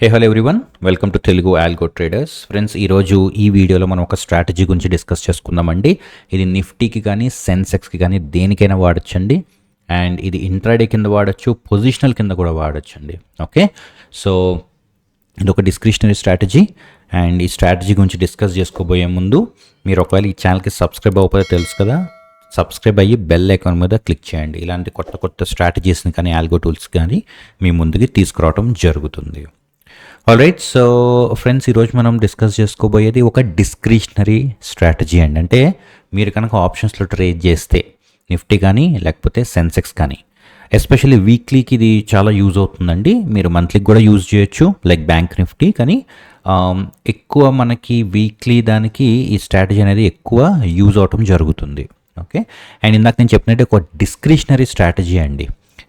Hello everyone, welcome to Telugu algo traders. Friends, ఈరోజు ఈ వీడియోలో మనం ఒక స్ట్రాటజీ గురించి డిస్కస్ చేసుకుందామండి. ఇది నిఫ్టీకి కానీ సెన్సెక్స్కి కానీ దేనికైనా వాడచ్చండి. అండ్ ఇది ఇంట్రాడే కింద వాడచ్చు, పొజిషనల్ కింద కూడా వాడచ్చండి. ఓకే, సో ఇది ఒక డిస్క్రిషనరీ స్ట్రాటజీ. అండ్ ఈ స్ట్రాటజీ గురించి డిస్కస్ చేసుకోబోయే ముందు మీరు ఒకవేళ ఈ ఛానల్కి సబ్స్క్రైబ్ అవ్వకపోతే తెలుసు కదా, సబ్స్క్రైబ్ అయ్యి బెల్ ఐకాన్ మీద క్లిక్ చేయండి. ఇలాంటి కొత్త కొత్త స్ట్రాటజీస్ని కానీ ఆల్గో టూల్స్ కానీ మీ ముందుకి తీసుకురావడం జరుగుతుంది. ఆల్రైట్, సో ఫ్రెండ్స్, ఈరోజు మనం డిస్కస్ చేసుకోబోయేది ఒక డిస్క్రిషనరీ స్ట్రాటజీ అండి. అంటే మీరు కనుక ఆప్షన్స్లో ట్రేడ్ చేస్తే నిఫ్టీ కానీ లేకపోతే సెన్సెక్స్ కానీ, ఎస్పెషల్లీ వీక్లీకి ఇది చాలా యూజ్ అవుతుందండి. మీరు మంత్లీకి కూడా యూజ్ చేయొచ్చు లైక్ బ్యాంక్ నిఫ్టీ, కానీ ఎక్కువ మనకి వీక్లీ దానికి ఈ స్ట్రాటజీ అనేది ఎక్కువ యూజ్ అవటం జరుగుతుంది. ఓకే, అండ్ ఇందాక నేను చెప్పినట్టు ఒక డిస్క్రిషనరీ స్ట్రాటజీ అండి.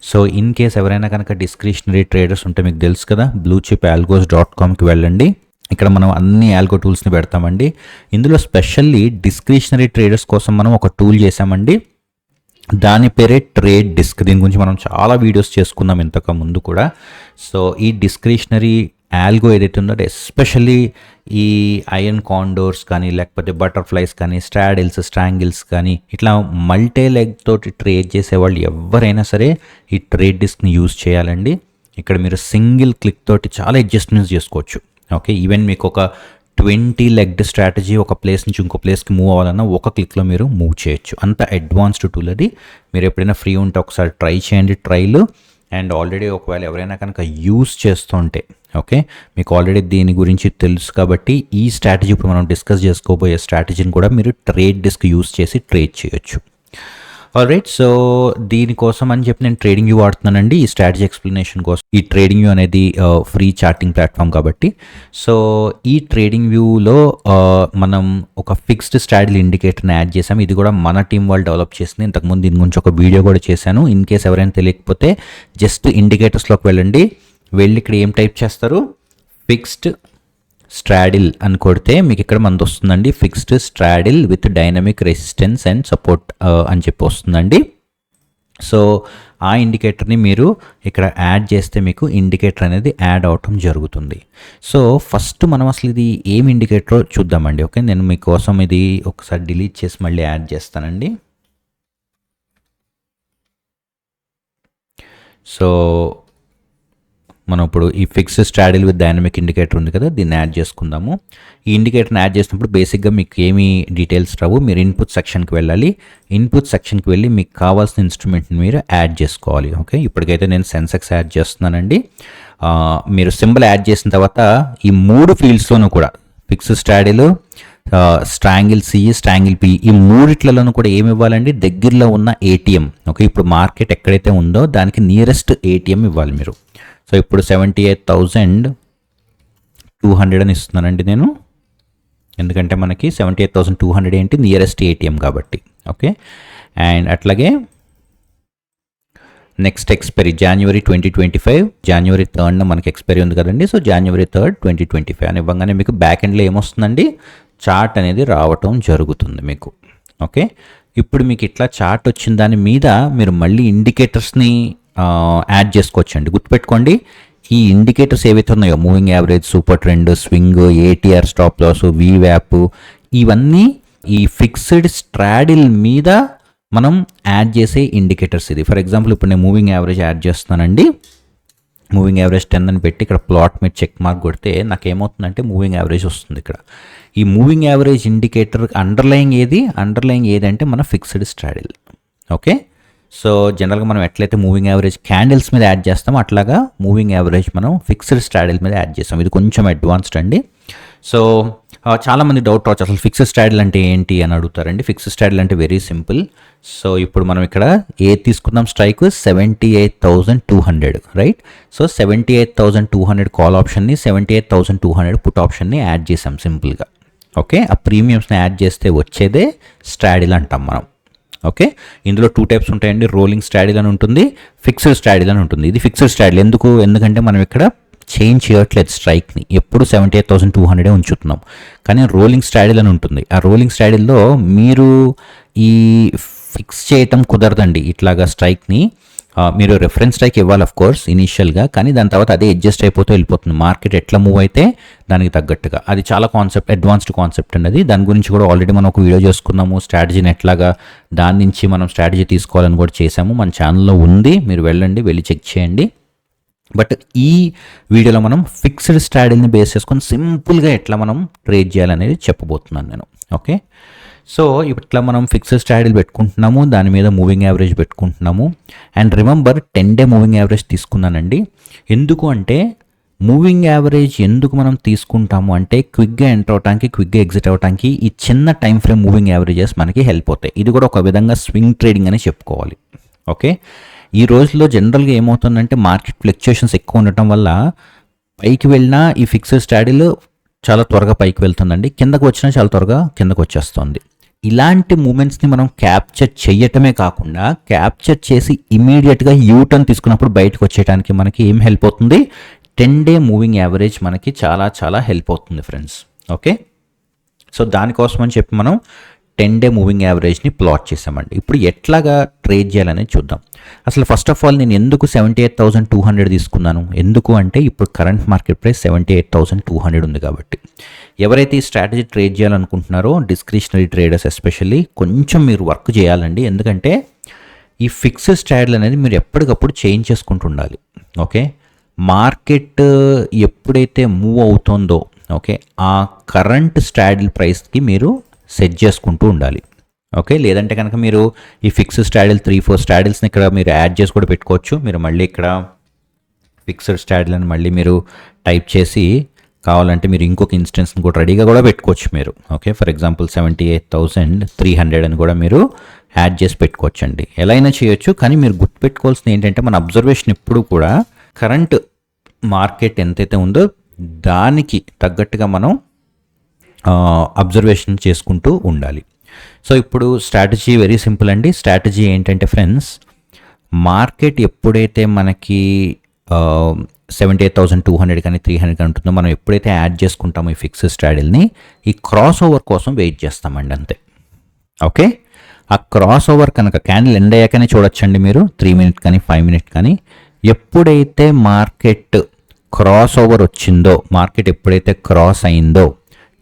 సో ఇన్ కేస్ ఎవరైనా కనుక డిస్క్రిషనరీ ట్రేడర్స్ ఉంటే మీకు తెలుసు కదా, bluechipalgos.comకి వెళ్ళండి. ఇక్కడ మనం అన్ని ఆల్గో టూల్స్ని పెడతామండి. ఇందులో స్పెషల్లీ డిస్క్రిషనరీ ట్రేడర్స్ కోసం మనం ఒక టూల్ చేసామండి. దాని పేరే ట్రేడ్ డిస్క్. దీని గురించి మనం చాలా వీడియోస్ చేసుకున్నాం ఇంతకు ముందు కూడా. సో ఈ డిస్క్రిషనరీ ఆల్గో ఏదైతే ఉందో, ఎస్పెషల్లీ ఈ ఐరన్ కాండోర్స్ కానీ లేకపోతే బటర్ఫ్లైస్ కానీ స్ట్రాడిల్స్, స్ట్రాంగిల్స్ కానీ ఇట్లా మల్టీ లెగ్ తోటి ట్రేడ్ చేసేవాళ్ళు ఎవరైనా సరే ఈ ట్రేడ్ డిస్క్ని యూజ్ చేయాలండి. ఇక్కడ మీరు సింగిల్ క్లిక్ తోటి చాలా అడ్జస్ట్మెంట్స్ చేసుకోవచ్చు. ఓకే, ఈవెన్ మీకు ఒక 20 లెగ్డ్ స్ట్రాటజీ ఒక ప్లేస్ నుంచి ఇంకో ప్లేస్కి మూవ్ అవ్వాలన్నా ఒక క్లిక్లో మీరు మూవ్ చేయొచ్చు. అంత అడ్వాన్స్డ్ టూల్ అది. మీరు ఎప్పుడైనా ఫ్రీ ఉంటే ఒకసారి ట్రై చేయండి ట్రైల్. అండ్ ఆల్రెడీ ఒకవేళ ఎవరైనా కనుక యూస్ చేస్తుంటే, ఓకే, మీకు ఆల్రెడీ దీని గురించి తెలుసు కాబట్టి ఈ స్ట్రాటజీ ఇప్పుడు మనం డిస్కస్ చేసుకోబోయే స్ట్రాటజీని కూడా మీరు ట్రేడ్ డిస్క్ యూస్ చేసి ట్రేడ్ చేయొచ్చు. ఆల్రైట్, సో దీనికోసం అని చెప్పి నేను ట్రేడింగ్ వ్యూ వాడుతున్నానండి ఈ స్ట్రాటజీ ఎక్స్ప్లెనేషన్ కోసం. ఈ ట్రేడింగ్ వ్యూ అనేది ఫ్రీ చార్టింగ్ ప్లాట్ఫామ్ కాబట్టి, సో ఈ ట్రేడింగ్ వ్యూలో మనం ఒక ఫిక్స్డ్ స్ట్రాటజీ ఇండికేటర్ని యాడ్ చేసాం. ఇది కూడా మన టీం వాళ్ళు డెవలప్ చేసింది. ఇంతకుముందు దీని గురించి ఒక వీడియో కూడా చేశాను. ఇన్ కేస్ ఎవరైనా తెలియకపోతే జస్ట్ ఇండికేటర్స్లోకి వెళ్ళండి. వెళ్ళి ఇక్కడ ఏం టైప్ చేస్తారు, ఫిక్స్డ్ స్ట్రాడిల్ అని కొడితే మీకు ఇక్కడ మనది వస్తుందండి. Fixed straddle with dynamic resistance and support అని చెప్పి వస్తుందండి. సో ఆ ఇండికేటర్ని మీరు ఇక్కడ యాడ్ చేస్తే మీకు ఇండికేటర్ అనేది యాడ్ అవటం జరుగుతుంది. సో ఫస్ట్ మనం అసలు ఇది ఏం ఇండికేటరో చూద్దామండి. ఓకే, నేను మీకోసం ఇది ఒకసారి డిలీట్ చేసి మళ్ళీ యాడ్ చేస్తానండి. సో మనం ఇప్పుడు ఈ fixed straddle with dynamic indicator ఉంది కదా, దీన్ని యాడ్ చేసుకుందాము. ఈ ఇండికేటర్ని యాడ్ చేసినప్పుడు బేసిక్గా మీకు ఏమీ డీటెయిల్స్ రావు. మీరు ఇన్పుట్ సెక్షన్కి వెళ్ళాలి. ఇన్పుట్ సెక్షన్కి వెళ్ళి మీకు కావాల్సిన ఇన్స్ట్రుమెంట్ని మీరు యాడ్ చేసుకోవాలి. ఓకే, ఇప్పటికైతే నేను సెన్సెక్స్ యాడ్ చేస్తున్నానండి. మీరు సింబల్ యాడ్ చేసిన తర్వాత ఈ 3 ఫీల్డ్స్లోనూ కూడా fixed straddle, strangle C, strangle P, ఈ మూడిట్లలోనూ కూడా ఏమి ఇవ్వాలండి, దగ్గరలో ఉన్న ఏటీఎం. ఓకే, ఇప్పుడు మార్కెట్ ఎక్కడైతే ఉందో దానికి నియరెస్ట్ ఏటీఎం ఇవ్వాలి మీరు. సో ఇప్పుడు 78,200 అని ఇస్తున్నానండి నేను, ఎందుకంటే మనకి 78,200 ఏంటి, నియరెస్ట్ ఏటీఎం కాబట్టి. ఓకే, అండ్ అట్లాగే next expiry January 2025, January 3rd మనకి ఎక్స్పైరీ ఉంది కదండి. సో January 3rd, 2025 అని ఇవ్వగానే మీకు బ్యాక్ ఎండ్లో ఏమొస్తుందండి, చార్ట్ అనేది రావటం జరుగుతుంది మీకు. ఓకే, ఇప్పుడు మీకు ఇట్లా చార్ట్ వచ్చిన దాని మీద మీరు మళ్ళీ ఇండికేటర్స్ని యాడ్ చేసుకోవచ్చండి. గుర్తుపెట్టుకోండి, ఈ ఇండికేటర్స్ ఏవైతే ఉన్నాయో, moving average, super trend, swing, ATR, stop loss, వీవ్యాప్, ఇవన్నీ ఈ ఫిక్స్డ్ స్ట్రాడిల్ మీద మనం యాడ్ చేసే ఇండికేటర్స్. ఇది ఫర్ ఎగ్జాంపుల్ ఇప్పుడు నేను మూవింగ్ యావరేజ్ యాడ్ చేస్తున్నానండి. మూవింగ్ యావరేజ్ 10 అని పెట్టి ఇక్కడ ప్లాట్ మీద చెక్ మార్క్ కొడితే నాకు ఏమవుతుందంటే మూవింగ్ యావరేజ్ వస్తుంది. ఇక్కడ ఈ మూవింగ్ యావరేజ్ ఇండికేటర్ అండర్లయింగ్ ఏది అంటే మన ఫిక్స్డ్ స్ట్రాడిల్. ఓకే, సో జనరల్గా మనం ఎట్లయితే మూవింగ్ యావరేజ్ క్యాండిల్స్ మీద యాడ్ చేస్తామో అట్లాగా మూవింగ్ యావరేజ్ మనం ఫిక్స్డ్ స్ట్రాడిల్ మీద యాడ్ చేస్తాం. ఇది కొంచెం అడ్వాన్స్డ్ అండి. సో చాలామంది డౌట్ రావచ్చు, అసలు ఫిక్స్డ్ స్ట్రాడిల్ అంటే ఏంటి అని అడుగుతారండి. ఫిక్స్డ్ స్ట్రాడిల్ అంటే వెరీ సింపుల్. సో ఇప్పుడు మనం ఇక్కడ తీసుకుందాం, స్ట్రైక్ 78,200, రైట్. సో 78,200 కాల్ ఆప్షన్ని, 78,200 పుట్ ఆప్షన్ని యాడ్ చేసాం సింపుల్గా. ఓకే, ఆ ప్రీమియమ్స్ని యాడ్ చేస్తే వచ్చేదే స్ట్రాడిల్ అంటాం మనం. ఓకే, ఇందులో 2 టైప్స్ ఉంటాయండి. రోలింగ్ స్ట్రాడిల్ అని ఉంటుంది, ఫిక్స్డ్ స్ట్రాడిల్ అని ఉంటుంది. ఇది ఫిక్స్డ్ స్ట్రాడిల్ ఎందుకంటే మనం ఇక్కడ చేంజ్ చేయట్లేదు స్ట్రైక్ని, ఎప్పుడు 78,200 ఉంచుతున్నాం. కానీ రోలింగ్ స్ట్రాడిల్ అని ఉంటుంది. ఆ రోలింగ్ స్ట్రాడిల్లో మీరు ఈ ఫిక్స్ చేయటం కుదరదండి. ఇట్లాగా స్ట్రైక్ని మీరు రెఫరెన్స్ స్ట్రైక్ ఇవ్వాలి ఆఫ్ కోర్స్ ఇనీషియల్గా, కానీ దాని తర్వాత అదే అడ్జస్ట్ అయిపోతూ వెళ్ళిపోతుంది. మార్కెట్ ఎట్లా మూవ్ అయితే దానికి తగ్గట్టుగా. అది చాలా అడ్వాన్స్డ్ కాన్సెప్ట్ అండి. దాని గురించి కూడా ఆల్రెడీ మనం ఒక వీడియో చేసుకున్నాము. స్ట్రాటజీని ఎట్లాగా దాని నుంచి మనం స్ట్రాటజీ తీసుకోవాలని కూడా చేసాము. మన ఛానల్లో ఉంది, మీరు వెళ్ళి చెక్ చేయండి. బట్ ఈ వీడియోలో మనం ఫిక్స్డ్ స్ట్రాటజీని బేస్ చేసుకొని సింపుల్గా ఎట్లా మనం ట్రేడ్ చేయాలనేది చెప్పబోతున్నాను నేను. ఓకే, సో ఇట్లా మనం ఫిక్స్డ్ స్ట్రాటజీలు పెట్టుకుంటున్నాము, దాని మీద మూవింగ్ యావరేజ్ పెట్టుకుంటున్నాము. And remember 10-day moving average తీసుకున్నానండి. ఎందుకు అంటే మూవింగ్ యావరేజ్ ఎందుకు మనం తీసుకుంటాము అంటే క్విక్గా ఎంటర్ అవడానికి, క్విక్గా ఎగ్జిట్ అవడానికి ఈ చిన్న టైం ఫ్రేమ్ మూవింగ్ యావరేజెస్ మనకి హెల్ప్ అవుతాయి. ఇది కూడా ఒక విధంగా స్వింగ్ ట్రేడింగ్ అని చెప్పుకోవాలి. ఓకే, ఈ రోజుల్లో జనరల్గా ఏమవుతుందంటే మార్కెట్ ఫ్లక్చుయేషన్స్ ఎక్కువ ఉండటం వల్ల పైకి వెళ్ళినా ఈ ఫిక్స్డ్ స్ట్రాటజీలు చాలా త్వరగా పైకి వెళ్తుందండి, కిందకు వచ్చినా చాలా త్వరగా కిందకు వచ్చేస్తుంది. ఇలాంటి మూమెంట్స్ని మనం క్యాప్చర్ చేయటమే కాకుండా క్యాప్చర్ చేసి ఇమీడియట్గా యూటర్న్ తీసుకున్నప్పుడు బయటకు వచ్చేయడానికి మనకి ఏం హెల్ప్ అవుతుంది, 10-day మూవింగ్ యావరేజ్ మనకి చాలా చాలా హెల్ప్ అవుతుంది ఫ్రెండ్స్. ఓకే, సో దానికోసం అని చెప్పి మనం 10-day మూవింగ్ యావరేజ్ని ప్లాట్ చేసామండి. ఇప్పుడు ఎట్లాగా ట్రేడ్ చేయాలనేది చూద్దాం. అసలు ఫస్ట్ ఆఫ్ ఆల్ నేను ఎందుకు 78,200 తీసుకున్నాను, ఎందుకు అంటే ఇప్పుడు కరెంట్ మార్కెట్ ప్రైస్ 78,200 ఉంది కాబట్టి. ఎవరైతే ఈ స్ట్రాటజీ ట్రేడ్ చేయాలనుకుంటున్నారో డిస్క్రిషనరీ ట్రేడర్స్ ఎస్పెషల్లీ కొంచెం మీరు వర్క్ చేయాలండి. ఎందుకంటే ఈ ఫిక్స్డ్ స్ట్రాటజీ అనేది మీరు ఎప్పటికప్పుడు చేంజ్ చేసుకుంటూ ఉండాలి. ఓకే, మార్కెట్ ఎప్పుడైతే మూవ్ అవుతుందో ఓకే ఆ కరెంట్ స్ట్రాటజీ ప్రైస్కి మీరు సెట్ చేసుకుంటూ ఉండాలి. ఓకే, లేదంటే కనుక మీరు ఈ ఫిక్స్డ్ స్ట్రాటజీ 3-4 స్ట్రాటజీస్ని ఇక్కడ మీరు యాడ్ చేసి కూడా పెట్టుకోవచ్చు. మీరు మళ్ళీ ఇక్కడ ఫిక్స్డ్ స్ట్రాటజీ అని మళ్ళీ మీరు టైప్ చేసి కావాలంటే మీరు ఇంకొక ఇన్స్టెన్స్ని కూడా రెడీగా కూడా పెట్టుకోవచ్చు మీరు. ఓకే, ఫర్ ఎగ్జాంపుల్ 78,300 అని కూడా మీరు యాడ్ చేసి పెట్టుకోవచ్చు అండి. ఎలా అయినా చేయొచ్చు, కానీ మీరు గుర్తుపెట్టుకోవాల్సింది ఏంటంటే మన అబ్జర్వేషన్ ఎప్పుడు కూడా కరెంట్ మార్కెట్ ఎంతైతే ఉందో దానికి తగ్గట్టుగా మనం అబ్జర్వేషన్ చేసుకుంటూ ఉండాలి. సో ఇప్పుడు స్ట్రాటజీ వెరీ సింపుల్ అండి. స్ట్రాటజీ ఏంటంటే ఫ్రెండ్స్, మార్కెట్ ఎప్పుడైతే మనకి 78,200 కానీ 300 కానీ ఉంటుందో మనం ఎప్పుడైతే యాడ్ చేసుకుంటామో ఈ ఫిక్స్డ్ స్ట్రాటజీని, ఈ క్రాస్ ఓవర్ కోసం వెయిట్ చేస్తామండి అంతే. ఓకే, ఆ క్రాస్ ఓవర్ కనుక క్యాండిల్ ఎండ్ అయ్యాకనే చూడొచ్చండి మీరు, 3 minute కానీ 5 minute కానీ. ఎప్పుడైతే మార్కెట్ క్రాస్ ఓవర్ వచ్చిందో, మార్కెట్ ఎప్పుడైతే క్రాస్ అయిందో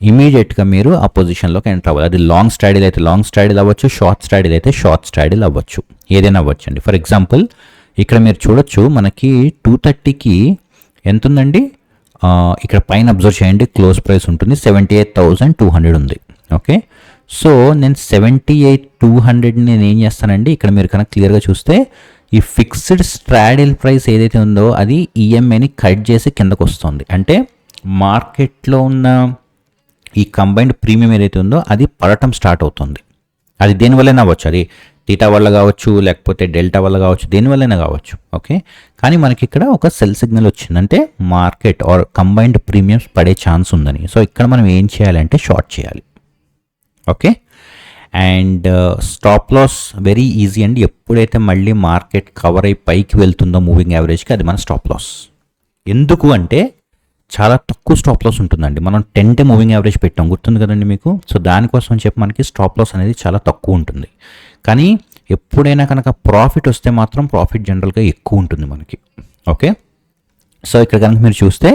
ఇమీడియట్గా మీరు ఆ పొజిషన్లోకి ఎంటర్ అవ్వాలి. అది లాంగ్ స్ట్రాటజీ అయితే లాంగ్ స్ట్రాటజీ అవ్వచ్చు, షార్ట్ స్ట్రాటజీ అయితే షార్ట్ స్ట్రాటజీ అవ్వచ్చు, ఏదైనా అవ్వచ్చు అండి. ఫర్ ఎగ్జాంపుల్ ఇక్కడ మీరు చూడొచ్చు మనకి 230కి ఎంత ఉందండి, ఇక్కడ పైన అబ్జర్వ్ చేయండి క్లోజ్ ప్రైస్ ఉంటుంది 78,200 ఉంది. ఓకే, సో నేను 78,200ని నేను ఏం చేస్తానండి, ఇక్కడ మీరు కనుక క్లియర్గా చూస్తే ఈ ఫిక్స్డ్ స్ట్రాటజీ ప్రైస్ ఏదైతే ఉందో అది ఈఎంఐని కట్ చేసి కిందకు వస్తుంది. అంటే మార్కెట్లో ఉన్న ఈ కంబైన్డ్ ప్రీమియం ఏదైతే ఉందో అది పడటం స్టార్ట్ అవుతుంది. అది దేనివల్లైనా అవ్వచ్చు, అది థీటా వల్ల కావచ్చు, లేకపోతే డెల్టా వల్ల కావచ్చు, దేనివల్లైనా కావచ్చు. ఓకే, కానీ మనకి ఇక్కడ ఒక సెల్ సిగ్నల్ వచ్చిందంటే మార్కెట్ ఆర్ కంబైన్డ్ ప్రీమియమ్స్ పడే ఛాన్స్ ఉందని. సో ఇక్కడ మనం ఏం చేయాలంటే షార్ట్ చేయాలి. Okay, and stop loss very easy అండి. ఎప్పుడైతే మళ్ళీ మార్కెట్ కవర్ అయి పైకి వెళ్తుందో మూవింగ్ యావరేజ్కి అది మన స్టాప్ లాస్. ఎందుకు అంటే చాలా తక్కువ స్టాప్ లాస్ ఉంటుందండి. మనం 10-day మూవింగ్ యావరేజ్ పెట్టాం, గుర్తుంది కదండి మీకు. సో దానికోసం చెప్పి మనకి స్టాప్ లాస్ అనేది చాలా తక్కువ ఉంటుంది. కానీ ఎప్పుడైనా కనుక ప్రాఫిట్ వస్తే మాత్రం ప్రాఫిట్ జనరల్గా ఎక్కువ ఉంటుంది మనకి. ఓకే, సో ఇక్కడ కనుక మీరు చూస్తే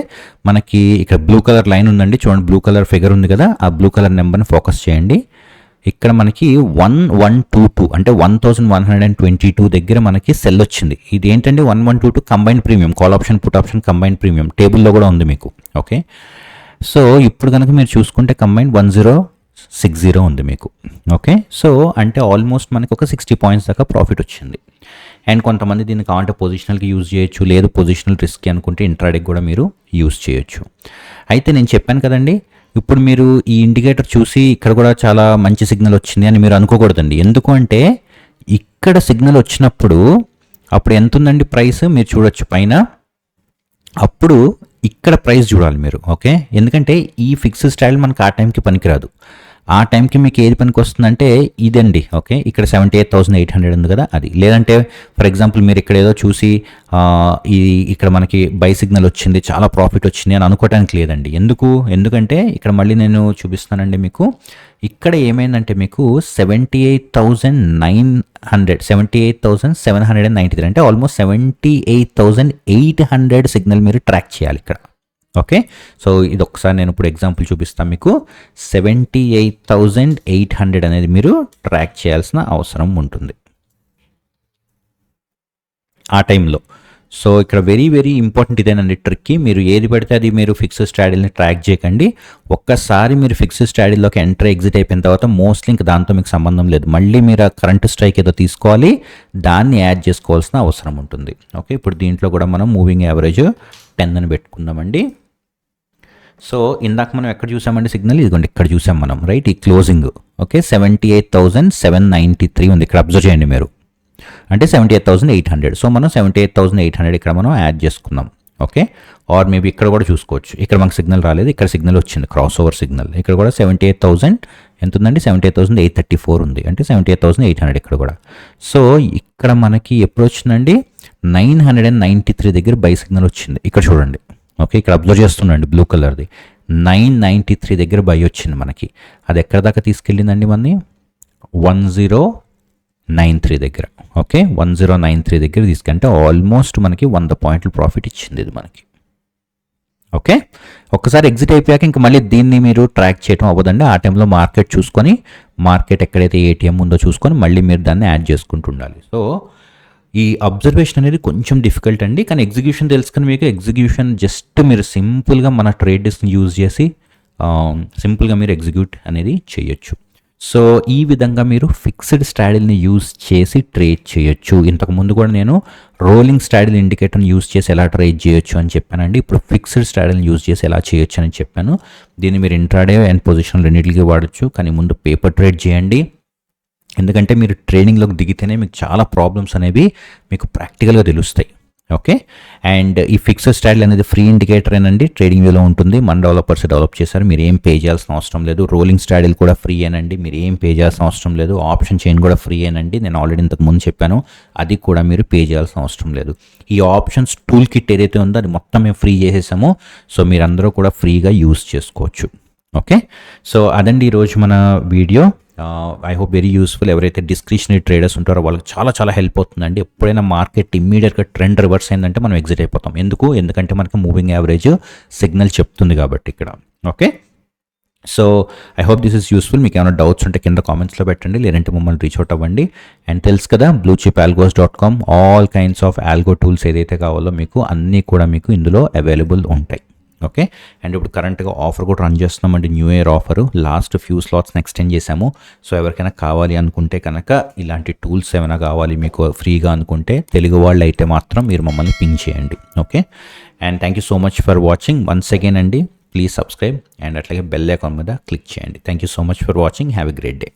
మనకి ఇక్కడ బ్లూ కలర్ లైన్ ఉందండి, చూడండి బ్లూ కలర్ ఫిగర్ ఉంది కదా, ఆ బ్లూ కలర్ నెంబర్ని ఫోకస్ చేయండి. ఇక్కడ మనకి 1122 అంటే 1122 దగ్గర మనకి సెల్ వచ్చింది. ఇది ఏంటంటే 1122 combined premium, call option put option combined premium టేబుల్లో కూడా ఉంది మీకు. ఓకే, సో ఇప్పుడు కనుక మీరు చూసుకుంటే కంబైన్డ్ 1060 ఉంది మీకు. ఓకే, సో అంటే ఆల్మోస్ట్ మనకి ఒక 60 points దాకా ప్రాఫిట్ వచ్చింది. అండ్ కొంతమంది దీన్ని కావాలంటే పొజిషనల్కి యూజ్ చేయొచ్చు, లేదు పొజిషనల్ రిస్క్ అనుకుంటే ఇంట్రాడేకి కూడా మీరు యూజ్ చేయొచ్చు. అయితే నేను చెప్పాను కదండి, ఇప్పుడు మీరు ఈ ఇండికేటర్ చూసి ఇక్కడ కూడా చాలా మంచి సిగ్నల్ వచ్చింది అని మీరు అనుకోకూడదండి. ఎందుకు అంటే ఇక్కడ సిగ్నల్ వచ్చినప్పుడు అప్పుడు ఎంత ఉందండి ప్రైస్ మీరు చూడొచ్చు పైన, అప్పుడు ఇక్కడ ప్రైస్ చూడాలి మీరు. ఓకే, ఎందుకంటే ఈ ఫిక్స్డ్ స్టైల్ మనకు ఆ టైంకి పనికిరాదు. ఆ టైంకి మీకు ఏది పనికి వస్తుందంటే ఇదండి. ఓకే, ఇక్కడ 78,800 ఉంది కదా అది. లేదంటే ఫర్ ఎగ్జాంపుల్ మీరు ఇక్కడ ఏదో చూసి ఇది ఇక్కడ మనకి బై సిగ్నల్ వచ్చింది, చాలా ప్రాఫిట్ వచ్చింది అని అనుకోవడానికి లేదండి. ఎందుకంటే ఇక్కడ మళ్ళీ నేను చూపిస్తానండి మీకు. ఇక్కడ ఏమైందంటే మీకు 78,793 అంటే ఆల్మోస్ట్ 78,800 సిగ్నల్ మీరు ట్రాక్ చేయాలి ఇక్కడ. ఓకే, సో ఇది ఒకసారి నేను ఇప్పుడు ఎగ్జాంపుల్ చూపిస్తాను మీకు. 78,800 అనేది మీరు ట్రాక్ చేయాల్సిన అవసరం ఉంటుంది ఆ టైంలో. సో ఇక్కడ వెరీ వెరీ ఇంపార్టెంట్ ఇదేనండి ట్రిక్కి. మీరు ఏది పడితే అది మీరు ఫిక్స్డ్ స్ట్రాడిల్ని ట్రాక్ చేయకండి. ఒక్కసారి మీరు ఫిక్స్డ్ స్ట్రాడిల్లోకి ఎంటర్ ఎగ్జిట్ అయిపోయిన తర్వాత మోస్ట్లీ ఇంకా దాంతో మీకు సంబంధం లేదు. మళ్ళీ మీరు ఆ కరెంట్ స్ట్రైక్ ఏదో తీసుకోవాలి, దాన్ని యాడ్ చేసుకోవాల్సిన అవసరం ఉంటుంది. ఓకే, ఇప్పుడు దీంట్లో కూడా మనం మూవింగ్ యావరేజ్ 10 అని పెట్టుకుందామండి. సో ఇందాక మనం ఎక్కడ చూసామండి సిగ్నల్, ఇదిగోండి ఇక్కడ చూసాం మనం, రైట్, ఈ క్లోజింగ్. ఓకే, 78,793 ఉంది ఇక్కడ, అబ్జర్వ్ చేయండి మీరు, అంటే 78,800. సో మనం 78,800 ఇక్కడ మనం యాడ్ చేసుకుందాం. ఓకే, ఆర్ మేబీ ఇక్కడ కూడా చూసుకోవచ్చు. ఇక్కడ మనకు సిగ్నల్ రాలేదు, ఇక్కడ సిగ్నల్ వచ్చింది, క్రాస్ ఓవర్ సిగ్నల్. ఇక్కడ కూడా 78,000 ఎంత ఉందండి, 78,834 ఉంది, అంటే 78,800 ఇక్కడ కూడా. సో ఇక్కడ మనకి ఎప్పుడు వచ్చిందండి, 993 దగ్గర బై సిగ్నల్ వచ్చింది, ఇక్కడ చూడండి. ఓకే, ఇక్కడ అబ్జర్వ్ చేస్తుండండి బ్లూ కలర్ది, 993 దగ్గర బై వచ్చింది మనకి. అది ఎక్కడ దాకా తీసుకెళ్ళిందండి మనని, 1093 దగ్గర. ఓకే, 1093 దగ్గర తీసుకుంటే ఆల్మోస్ట్ మనకి 100 పాయింట్లు ప్రాఫిట్ ఇచ్చింది ఇది మనకి. ఓకే, ఒక్కసారి ఎగ్జిట్ అయిపోయాక ఇంకా మళ్ళీ దీన్ని మీరు ట్రాక్ చేయడం అవ్వదండి. ఆ టైంలో మార్కెట్ చూసుకొని, మార్కెట్ ఎక్కడైతే ఏటీఎం ఉందో చూసుకొని మళ్ళీ మీరు దాన్ని యాడ్ చేసుకుంటూ ఉండాలి. సో ఈ అబ్జర్వేషన్ అనేది కొంచెం డిఫికల్ట్ అండి, కానీ ఎగ్జిక్యూషన్ తెలుసుకుని మీకు ఎగ్జిక్యూషన్ జస్ట్ మీరు సింపుల్గా మన ట్రేడ్ డెస్క్ని యూజ్ చేసి సింపుల్గా మీరు ఎగ్జిక్యూట్ అనేది చేయొచ్చు. సో ఈ విధంగా మీరు ఫిక్స్డ్ స్ట్రాడిల్ని యూజ్ చేసి ట్రేడ్ చేయొచ్చు. ఇంతకుముందు కూడా నేను రోలింగ్ స్ట్రాడిల్ ఇండికేటర్ని యూజ్ చేసి ఎలా ట్రేడ్ చేయొచ్చు అని చెప్పానండి. ఇప్పుడు ఫిక్స్డ్ స్ట్రాడిల్ని యూజ్ చేసి ఎలా చేయొచ్చు అని చెప్పాను. దీన్ని మీరు ఇంట్రాడే అండ్ పొజిషన్ రెండింటికి వాడచ్చు, కానీ ముందు పేపర్ ట్రేడ్ చేయండి. ఎందుకంటే మీరు ట్రేడింగ్లోకి దిగితేనే మీకు చాలా ప్రాబ్లమ్స్ అనేవి మీకు ప్రాక్టికల్గా తెలుస్తాయి. ఓకే, అండ్ ఈ ఫిక్స్డ్ స్ట్రాడిల్ అనేది ఫ్రీ ఇండికేటర్ ఏనండి, ట్రేడింగ్ వ్యూలో ఉంటుంది. మన డెవలపర్స్ డెవలప్ చేశారు, మీరు ఏం పే చేయాల్సిన అవసరం లేదు. రోలింగ్ స్ట్రాడిల్ కూడా ఫ్రీ ఏనండి, మీరు ఏం పే చేయాల్సిన అవసరం లేదు. ఆప్షన్ చైన్ కూడా ఫ్రీ ఏనండి, నేను ఆల్రెడీ ఇంతకు ముందు చెప్పాను, అది కూడా మీరు పే చేయాల్సిన అవసరం లేదు. ఈ ఆప్షన్స్ టూల్ కిట్ ఏదైతే ఉందో అది మొత్తం మేము ఫ్రీ చేసేసాము. సో మీరందరూ కూడా ఫ్రీగా యూజ్ చేసుకోవచ్చు. ఓకే, సో అదండి ఈరోజు మన video. I hope very useful. ఎవరైతే డిస్క్రిషనరీ ట్రేడర్స్ ఉంటారో వాళ్ళకి చాలా చాలా హెల్ప్ అవుతుందండి. ఎప్పుడైనా మార్కెట్ ఇమ్మీడియట్గా ట్రెండ్ రివర్స్ అయిందంటే మనం ఎగ్జిట్ అయిపోతాం. ఎందుకంటే మనకి మూవింగ్ యావరేజ్ సిగ్నల్ చెప్తుంది కాబట్టి ఇక్కడ. Okay, so I hope this is useful. మీకు ఏమైనా డౌట్స్ ఉంటే కింద కామెంట్స్లో పెట్టండి, లేదంటే మమ్మల్ని రీచ్ అవుట్ అవ్వండి. అండ్ తెలుసు కదా, bluechipalgos.com all kinds of algo tools ఏదైతే కావాలో మీకు అన్నీ కూడా మీకు ఇందులో అవైలబుల్ ఉంటాయి. ఓకే, అండ్ ఇప్పుడు కరెంట్గా ఆఫర్ కూడా రన్ చేస్తున్నామండి, new year offer. Last few స్లాట్స్ని ఎక్స్టెండ్ చేశాము. సో ఎవరికైనా కావాలి అనుకుంటే కనుక, ఇలాంటి టూల్స్ ఏమైనా కావాలి మీకు ఫ్రీగా అనుకుంటే, తెలుగు వాళ్ళు అయితే మాత్రం మీరు మమ్మల్ని పింగ్ చేయండి. Okay, and thank you so much for watching once again అండి. ప్లీజ్ సబ్స్క్రైబ్ అండ్ అట్లాగే బెల్ ఐకాన్ మీద క్లిక్ చేయండి. Thank you so much for watching. Have a great day.